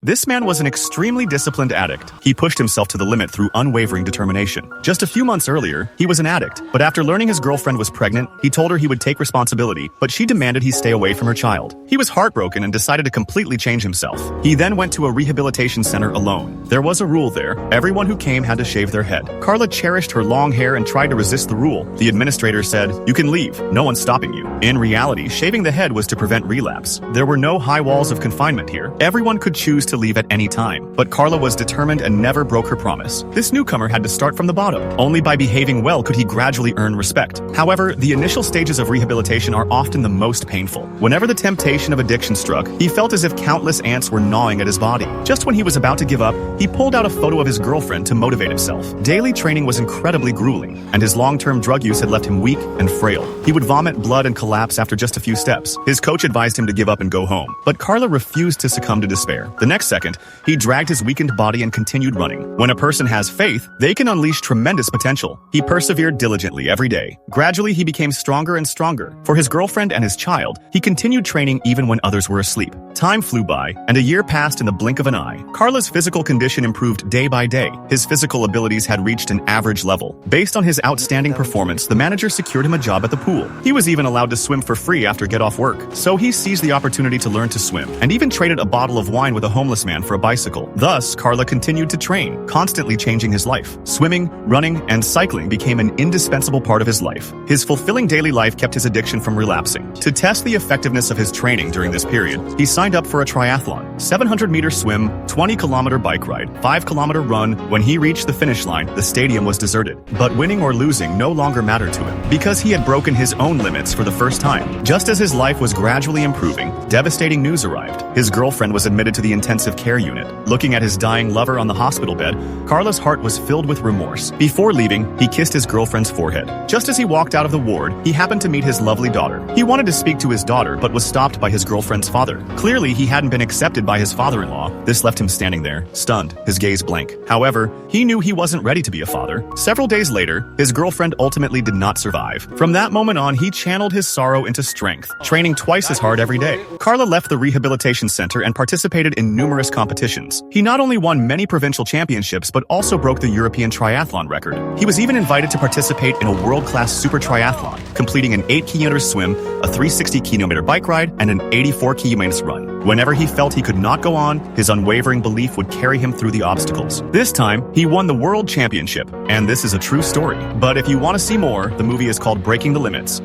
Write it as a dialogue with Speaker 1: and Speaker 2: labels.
Speaker 1: This man was an extremely disciplined addict. He pushed himself to the limit through unwavering determination. Just a few months earlier, he was an addict, but after learning his girlfriend was pregnant, he told her he would take responsibility, but she demanded he stay away from her child. He was heartbroken and decided to completely change himself. He then went to a rehabilitation center alone. There was a rule there. Everyone who came had to shave their head. Carla cherished her long hair and tried to resist the rule. The administrator said, "You can leave. No one's stopping you." In reality, shaving the head was to prevent relapse. There were no high walls of confinement here. Everyone could choose to leave at any time. But Carla was determined and never broke her promise. This newcomer had to start from the bottom. Only by behaving well could he gradually earn respect. However, the initial stages of rehabilitation are often the most painful. Whenever the temptation of addiction struck, he felt as if countless ants were gnawing at his body. Just when he was about to give up, he pulled out a photo of his girlfriend to motivate himself. Daily training was incredibly grueling, and his long-term drug use had left him weak and frail. He would vomit blood and collapse after just a few steps. His coach advised him to give up and go home, but Carla refused to succumb to despair. The next second, he dragged his weakened body and continued running. When a person has faith, they can unleash tremendous potential. He persevered diligently every day. Gradually, he became stronger and stronger. For his girlfriend and his child, he continued training even when others were asleep. Time flew by, and a year passed in the blink of an eye. Carla's physical condition improved day by day. His physical abilities had reached an average level. Based on his outstanding performance, the manager secured him a job at the pool. He was even allowed to swim for free after get-off work. So he seized the opportunity to learn to swim, and even traded a bottle of wine with a homeless man for a bicycle. Thus, Carla continued to train, constantly changing his life. Swimming, running, and cycling became an indispensable part of his life. His fulfilling daily life kept his addiction from relapsing. To test the effectiveness of his training during this period, he signed up for a triathlon, 700-meter swim, 20-kilometer bike ride, 5-kilometer run. When he reached the finish line, the stadium was deserted. But winning or losing no longer mattered to him, because he had broken his own limits for the first time. Just as his life was gradually improving, devastating news arrived. His girlfriend was admitted to the intensive care unit. Looking at his dying lover on the hospital bed, Carla's heart was filled with remorse. Before leaving, he kissed his girlfriend's forehead. Just as he walked out of the ward, he happened to meet his lovely daughter. He wanted to speak to his daughter, but was stopped by his girlfriend's father. Clearly, he hadn't been accepted by his father-in-law. This left him standing there, stunned, his gaze blank. However, he knew he wasn't ready to be a father. Several days later, his girlfriend ultimately did not survive. From that moment on, he channeled his sorrow into strength, training twice as hard every day. Carla left the rehabilitation center and participated in numerous competitions. He not only won many provincial championships, but also broke the European triathlon record. He was even invited to participate in a world-class super triathlon, completing an 8-kilometer swim, a 360-kilometer bike ride, and an 84-kilometer run. Whenever he felt he could not go on, his unwavering belief would carry him through the obstacles. This time, he won the world championship, and this is a true story. But if you want to see more, the movie is called Breaking the Limits.